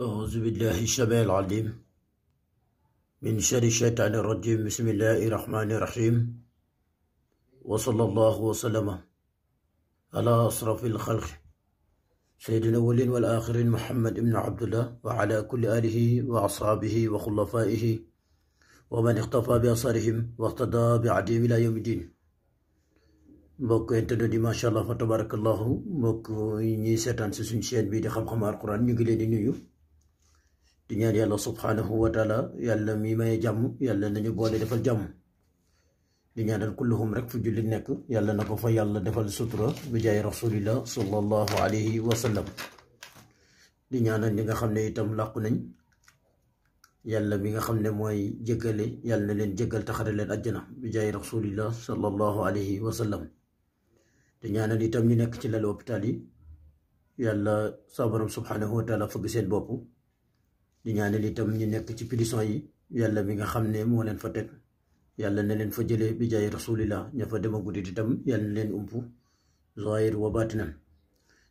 أعوذ بالله السميع العليم من شر الشيطان الرجيم. بسم الله الرحمن الرحيم، وصلى الله وسلم على أشرف الخلق سيدنا الأولين والآخرين محمد بن عبد الله وعلى كل آله وأصحابه وخلفائه ومن اقتفى بأثرهم واقتدى بعديهم إلى يوم الدين. mbokk internet yi macha allah fa tabarakallahu mbokk yi ñuy seetaan si suñu chaîne bi di xam-xam alquran ñu ngi leen di nuyu di ñaan yàlla subhanahu wa taala yàlla mi maye jàmm yàlla nañu boole defal jàmm di ñaanal kulluhum rek fu jullit nekk yàlla na ko fa yàlla defal sutura bi jaay rasulillah sallallahu alayhi wa sallam. di ñaanal ñi nga xam ne itam làqu nañ yàlla mi nga xam ne mooy jéggale yàlla na leen jéggal taxare leen àjjana bi jaay rasulillah sallallahu alayhi wa sallam. te ñaanal itam ñu nekk ci lal hôpital yi yàlla sa borom subhanahu wa taala fëgg seen bopp. di ñaanal itam ñu nekk ci prison yi yàlla mi nga xam ne moo leen fa teg yàlla na leen fa jëlee bi jaay rasulillah ña fa dem a guddi itam yàlla na leen umpu zahir wa batinan.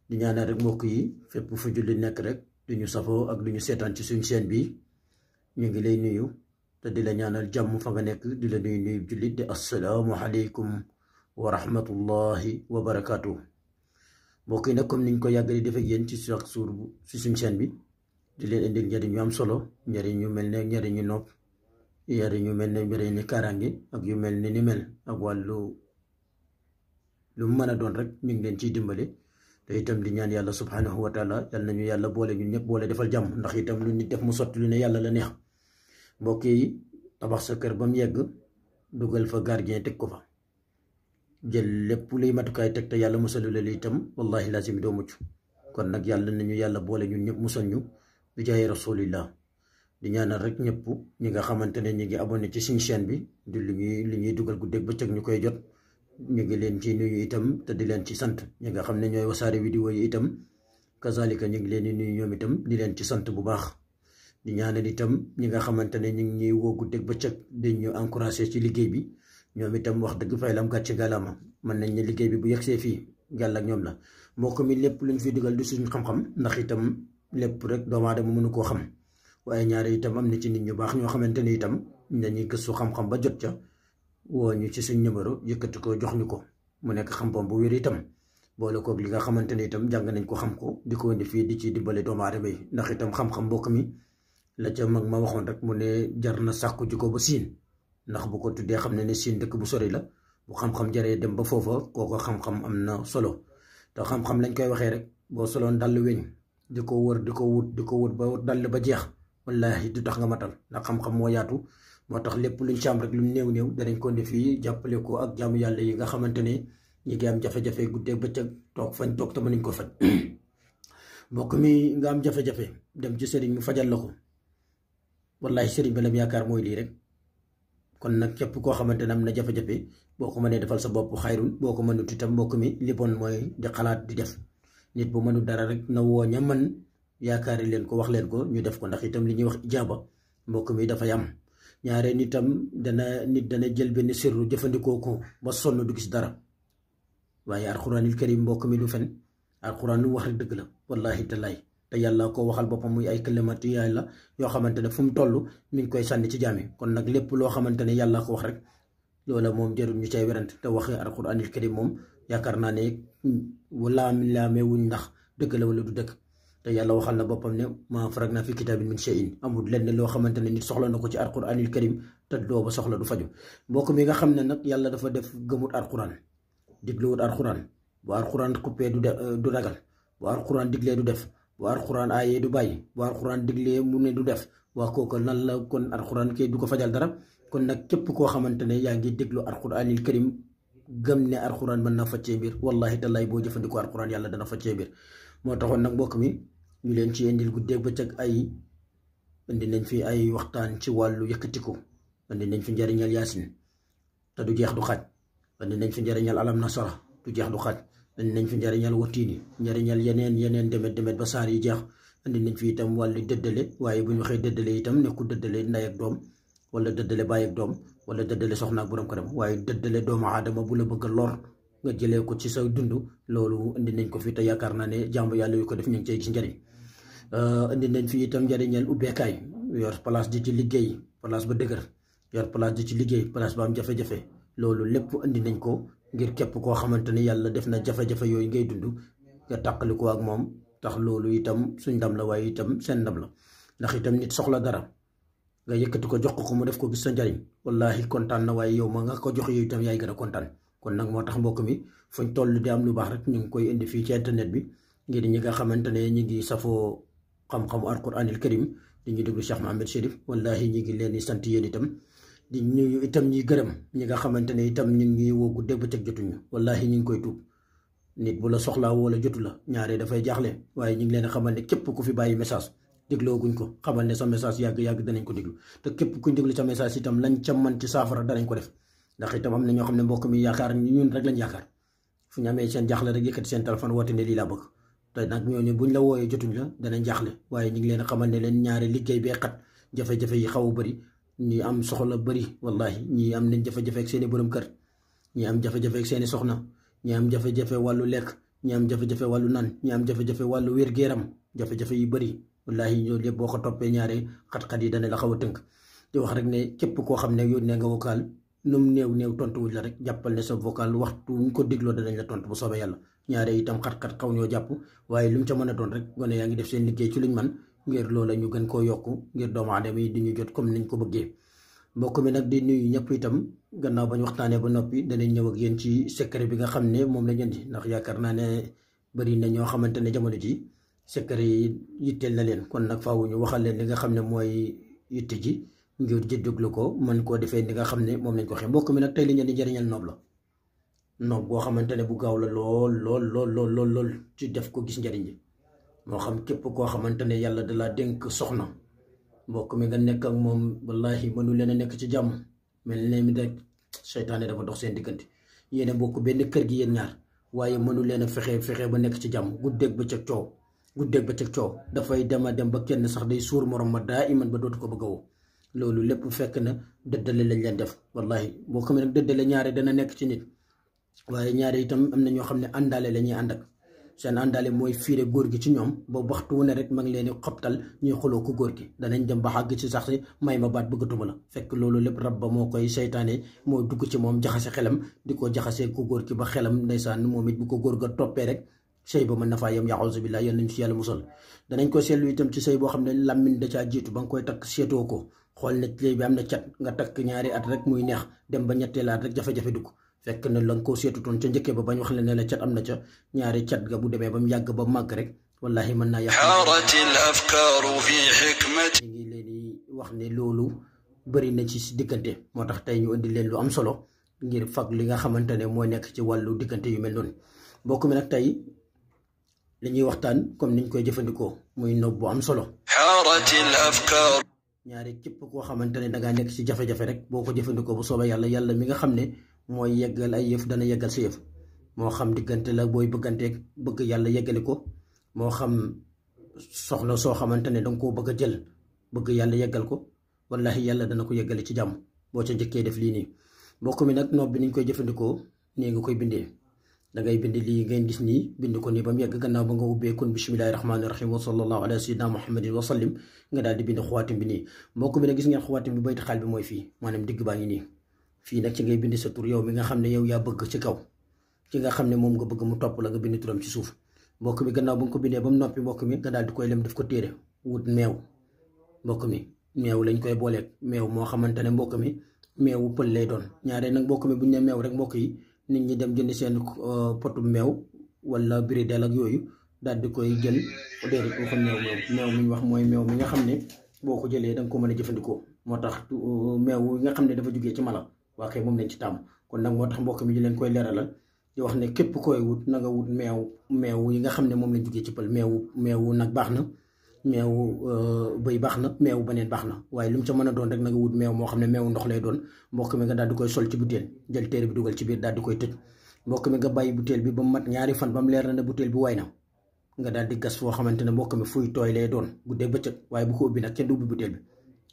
di ñaanal rek mbokk yi fépp fu julli nekk rek du ñu safoo ak du ñu seetaan ci suñu chaîne bi ñu ngi lay nuyu te di la ñaanal jàmm fa nga nekk di la nuyu jullit di assalaamu aleykum wa rahmatullahi wa barakaatu. mbokk yi nag comme niñ ko yàgg di def ak yéen ci chaque jour ci suñu chaîne bi di leen indil njëriñ yu am solo, njëriñ yu mel ne njëriñ yu nopp, njëriñ yu mel ne njëriñ ni kaaraange ak yu mel ni mel ak wàllu lu mu mën a doon rek ñu ngi leen ciy dimbale. te itam di ñaan yàlla subhanahu wa taala yàlla nañu yàlla boole ñun ñëpp boole defal jàmm ndax itam lu nit def mu sotti lu ne yàlla la neex. mbokk yi tabax sa kër ba mu yegg dugal fa gardien teg ko fa jël lépp luy matukaay teg te yàlla musalu la itam wallahi lazim doo mucc. kon nag yàlla nañu yàlla boole ñun ñëpp musal ñu bi jaay rasulillah. di ñaanal rek ñëpp ñi nga xamante ne ñi ngi abonné ci suñu chaîne bi di li ñuy dugal guddeeg bëccëg ñu koy jot ñu ngi leen ci nuyu itam te di leen ci sant. ñi nga xam ne ñooy wasaare vidéo yi itam kazalika ñu ngi leen di nuyu ñoom itam di leen ci sant bu baax. di ñaanal itam ñi nga xamante ne ñu ngi ñuy woo guddeeg bëccëg di ñu encouragé ci liggéey bi ñoom itam wax dëgg fay lam gàcce gàllaama mën nañ ne liggéey bi bu yegsee fii yàlla ak ñoom la. mbokk mi lépp luñ fi dugal di suñu xam-xam ndax itam lépp rek doomu aadama mënu koo xam waaye ñaari itam am na ci nit ñu baax ñoo xamante ne itam dañuy gëstu xam-xam ba jot ca woo ñu ci suñ numéro yëkkati ko jox ñu ko mu nekk xam-xam bu wér itam boole koog li nga xamante ne itam jàng nañ ko xam ko di ko indi fii di ci dimbale doomu aadama yi. ndax itam xam-xam mbokk mi la ca mag ma waxoon rek mu ne jar na sàkku ji ko ba siin ndax bu ko tuddee xam ne siin dëkk bu sori la bu xam-xam jaree dem ba foofa kooko xam-xam am na solo. te xam-xam lañ koy waxee rek boo soloon dàll weñ di ko wër di ko wut ba dàll ba jeex wallahi du tax nga matal ndax xam-xam moo yaatu. moo tax lépp luñ ci am rek lu néew danañ ko indi fii jàppale ko ak jaamu yàlla yi nga xamante ne ñi ngi am jafe-jafe guddee bëccëg toog fañ toog te mënuñ ko faj. mbokk mi nga am jafe-jafe dem ci sëriñ mu fajal la ko wallahi sëriñ ba lam yaakaar mooy lii rek. kon nag képp koo xamante ne am na jafe-jafe boo ko mënee defal sa bopp xayrul boo ko mënut itam mbokk mi li bon mooy di xalaat di def. nit bu mënul dara rek na woo ña mën yaakaari leen ko wax leen ko ñu def ko ndax itam li ñuy wax ijaaba mbokk mi dafay am. ñaare nitam nit dana jël benn sirru jëfandikoo ko ba sonn du gis dara waaye alxuraanil karim mbokk mi du fen. alxuraan lu wax rek dëgg la wallahi tallaay te yàlla ko waxal boppam muy ay kalimati yàlla yoo xamante ne fu mu toll mi ngi koy sànni ci jaami. kon nag lépp loo xamante ne yàlla ko wax rek loola moom jarul ñu cay werante te waxee alxuraanil karim moom yaakaar naa ne laamee wuñ ndax dëgg la wala du dëgg. te yàlla waxal na boppam ne maa faragna fi kitaabin min shay'in amul lenn loo xamante ne nit soxla na ko ci alxuraanil karim te doo ba soxla du faju. mbokk mi nga xam ne nag yàlla dafa def gëmut alxuraan digluwut alxuraan bu alxuraan xuppee du ragal bu alxuraan diglee du def bu alxuraan aayee du bàyyi bu alxuraan diglee mu ne du def waa kooku nan la kon alxuraan kay du ko fajal dara. kon nag képp koo xamante ne yaa ngi déglu alxuraanil karim gëm ne alxuraan mën na faccee mbir wallahi tallaay boo jëfandikoo alxuraan yàlla dana faccee mbir. moo taxoon nag mbokk mi ñu leen ci indil guddeeg bëccëg indi nañ fi ay waxtaan ci wàllu yëkkatiku. indi nañ fi njëriñal yaasin te du jeex du xaaj. indi nañ fi njëriñal alam nasara du jeex du xaaj. indi nañ fi njëriñal watiini njëriñal yeneen demet ba saar yi jeex. indi nañ fi itam wàllu dëddale waaye bu ñu waxee dëddale itam nekku dëddale ndey ak doom wala dëddale baay ak doom wala dëddale soxna ak borom këram waaye dëddale doomu aadama bu la bëgg a lor nga jëlee ko ci sa dund. loolu indi nañ ko fi te yaakaar naa ne jàmb yàlla yu ko def ñu ngi cay gis njëriñ. indi nañ fi itam njariñal ubbeekaay yor place di ci liggéey place ba dëgër yor place di ci liggéey place ba am jafe-jafe loolu lépp indi nañ ko ngir képp koo xamante ni yàlla def na jafe-jafe yooyu ngay dund nga tàqali ko ak moom tax loolu itam suñ ndam la waaye itam seen ndam la ndax itam nit soxla dara nga yëkkati ko jox ko mu def ko gis sa njariñ wallahi kontaan na waaye yow ma nga ko jox yow itam yaay gën a kontaan kon nag moo tax mbokk mi fuñ toll di am lu baax rek ñu ngi koy indi fii ci internet bi ngir ñi nga xamante ne ñu ngi safoo xam-xamu alquranil karim di ñu déglu Cheikh Mohamed Chérif wallahi ñi ngi leen di sant yéen itam di ñu itam ñi gërëm ñi nga xamante ne itam ñu ngi woo guddeeg bëccëg jotuñu wallahi ñu ngi koy tuub nit bu la soxlaa wala jotu la ñaare dafay jaaxle waaye ñu ngi leen a xamal ne képp ku fi bàyyi message dégloo guñ ko xamal ne sa message yàgg-yàgg danañ ko déglu te képp kuñ déglu sa message itam lañ ca mën ci saafara danañ ko def ndax itam am na ñoo xam ne mbokk mi yaakaar ñun rek lañ yaakaar fu ñu amee seen jaaxle rek yëkkati seen téléphone woote ne lii laa bëgg te nag ñooñu buñ la wooyee jotuñ la danañ jaaxle waaye ñu ngi leen a xamal ne leen ñaare liggéey bee xat jafe-jafe yi xaw a bëri ñi am soxla bëri wallahi ñi am nañ jafe-jafe ak seeni borom kër ñi am jafe-jafe ak seeni soxna ñi am jafe-jafe wàllu lekk ñi am jafe-jafe wàllu nan ñi am jafe-jafe wàllu wér-gu-yaram jafe-jafe yu bëri wallahi ñoo lépp boo ko toppee ñaare xat-xat yi dana la xaw a tënk di wax rek ne képp koo xam ne yónnee nga vocal num néew tontu wuñ la rek jàppal ne sa vocal waxtu ñu ko dégloo danañ la tontu bu soobee yàlla ñaare itam xat-xat xaw ñoo jàpp waaye lu mu ca mën a doon rek gone yaa ngi def seen liggéey ci luñ man ngir loola ñu gën koo yokku ngir doomu aadama yi di ñu jot comme niñ ko bëggee mbokk mi nag di nuyu ñëpp itam gannaaw bañ waxtaanee ba noppi danañ ñëw ak yéen ci secret bi nga xam ne moom la indi ndax yaakaar naa ne bëri na ñoo xamante ne jamono ji secret yi yitteel na leen kon nag faaw ñu waxal leen li nga xam ne mooy yitte ji ngir jëdduglu ko mën koo defee ni nga xam ne moom lañ ko waxee mbokk mi nag tey li ngeen di njëriñal noob la noob boo xamante ne bu gaaw la lool ci def ko gis njëriñ bi moo xam képp koo xamante ne yàlla da laa dénk soxna mbokk mi nga nekk ak moom wallahi mënu leen a nekk ci jàmm mel ne mi rek seytaane dafa dox seen diggante yéen bokk benn kër gi yéen ñaar waaye mënu leen a fexe ba nekk ci jàmm guddeeg bëccëg coow dafay dem ba kenn sax day suur morom ma daa iman ba dootu ko bëgg a woo loolu lépp fekk na dëddale lañ leen def wallahi mbokk mi nag dëddale ñaare dana nekk ci nit waaye ñaare itam am na ñoo xam ne àndaale la ñuy ànd ak seen àndaale mooy fiire góor gi ci ñoom ba waxtu wu ne rek ma ngi leen di xoptal ñuy xuloo ko góor gi danañ dem ba xàgg ci sax si may ma baat bëggatuma la fekk loolu lépp rab ba moo koy seytaane moo dugg ci moom jaxase xelam di ko jaxasee ku góor gi ba xelam ndeysaan moom it bu ko góor ga toppee rek sëy ba mën na faa yem yaxusu billah yal nañu ci yàlla musal danañ ko seetlu itam ci sëy boo xam ne làmmiñ da caa jiitu ba nga koy takk seetoo ko xool ne léegi bi am na cat nga takk ñaari at rek muy neex dem ba ñetteel at rek jafe-jafe dugg fekk na la nga koo seetutoon ca njëkkee ba bañ wax la ne la cat am na ca ñaari cat ga bu demee ba mu yàgg ba màgg rek wallahi mën naa yàq ñu ngi leen di wax ne loolu bëri na ci diggante moo tax tey ñu indi leen lu am solo ngir fag li nga xamante ne moo nekk ci wàllu diggante yu mel noonu mbokk mi nag tey li ñuy waxtaan comme niñ koy jëfandikoo muy nob bu am solo ñaari képp koo xamante ne dangaa nekk ci jafe-jafe rek boo ko jëfandikoo bu soobee yàlla mi nga xam ne mooy yeggal ay yëf dana yeggal sa yëf moo xam diggante la booy bëgganteeg bëgg yàlla yeggale ko moo xam soxla soo xamante ne danga koo bëgg a jël bëgg yàlla yeggal ko wallahi yàlla dana ko yeggale ci jàmm boo ca njëkkee def lii nii mbokk mi nag noob bi niñ koy jëfandikoo nii nga koy bindee dangay bind lii ngeen gis nii bind ko nii ba mu yegg gannaaw ba nga ubbee kon bismillahi rahmaani rahim wa sallallahu ala sayyidina muhammadin wa sallim nga daal di bind xuwaatim bi nii mbokk mi nag gis ngeen xuwaatim bi bayti xaal bi mooy fii maanaam digg baa ngi nii fii nag ci ngay bind sa tur yow mi nga xam ne yow yaa bëgg ci kaw ci nga xam ne moom nga bëgg mu topp la nga bind turam ci suuf mbokk mi gannaaw ba nga ko bindee ba mu noppi mbokk mi nga daal di koy lem def ko téere wut meew mbokk mi meew lañ koy booleeg meew moo xamante ne mbokk mi meewu pël lay doon ñaare nag mbokk mi buñ ne meew rek mbokk yi nit ñi dem jënd seen potu meew wala biridel ak yooyu daal di koy jël déedéet boo xam meew mi ñu wax mooy meew mi nga xam ne boo ko jëlee da nga ko mën a jëfandikoo moo tax meew yi nga xam ne dafa jógee ci mala waa kay moom lañ ci tàmm kon nag moo tax mbokk mi ñu leen koy leeralal di wax ne képp koy wut na nga wut meew yi nga xam ne moom lañ jógee ci pël meewu nag baax na meewu bëy baax na meewu beneen baax na waaye lu mu ca mën a doon rek na nga wut meew moo xam ne meewu ndox lay doon mbokk mi nga daal di koy sol ci butéel jël téere bi dugal ci biir daal di koy tëj mbokk mi nga bàyyi butéel bi ba mu mat ñaari fan ba mu leer na ne butéel bi way na nga daal di gas foo xamante ne mbokk mi fuy tooy lay doon guddeeg bëccëg waaye bu ko ubbi nag kenn du ubbi butéel bi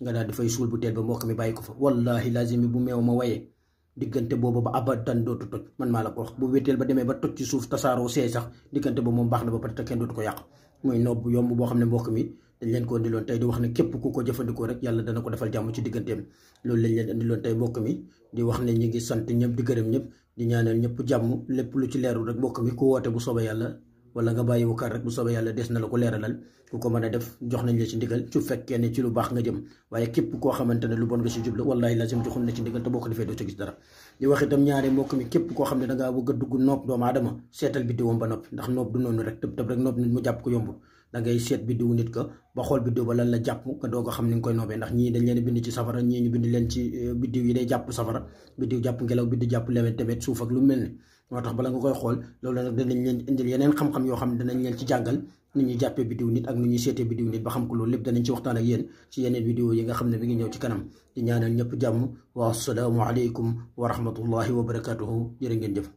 nga daal di fay suul butéel ba mbokk mi bàyyi ko fa wallahi lazimi bu meew ma wayee diggante boobu ba abadan dootu toj man maa la ko wax bu wéteel ba demee ba toj ci suuf tasaaroo seey sax diggante boobu moom baax na ba pare te kenn dootu ko yàq muy noob bu yomb boo xam ne mbokk mi dañ leen ko indiloon tey di wax ne képp ku ko jëfandikoo rek yàlla dana ko defal jàmm ci digganteem. loolu lañ leen indiloon tey mbokk mi di wax ne ñu ngi sant ñëpp di gërëm ñëpp di ñaanal ñëpp jàmm. lépp lu ci leerul rek mbokk mi ku woote bu soobee yàlla wala nga bàyyi wukaat rek bu soobee yàlla des na la ko leeralal ku ko mën a def jox nañ la ci ndigal su fekkee ne ci lu baax nga jëm. waaye képp koo xamante ne lu bon nga ci jublu wallahi lazim joxuñ la ci ndigal te boo ko defee doo ci gis dara. di wax itam ñaari mbokk mi képp koo xam ne dangaa bëgg a dugg noob doomu aadama seetal biddiwam ba noppi ndax noob du noonu rek tëb tëb rek noob nit mu jàpp ko yombul. da ngay seet biddiwu nit ka ba xool biddiw ba lan la jàpp nga doog a xam ni nga koy noobee ndax ñii dañ leen bind ci safara ñii ñu bind leen ci biddiw yi day jàpp safara biddiw jàpp ngelaw biddiw jàpp lewet tamit suuf ak lu mel ni moo tax bala nga koy xool loolu nag danañ leen indil yeneen xam-xam yoo xam ne danañ leen ci jàngal ni ñuy jàppee biddiw nit ak ni ñuy seetee biddiw nit ba xam ko loolu lépp danañ ci waxtaan ak yéen ci yeneen vidéo yi nga xam ne mi ngi ñëw ci kanam di ñaanal ñëpp jàmm wa assalaamu aleykum wa rahmatullahi wa barakatuhu jërë ngeen jëf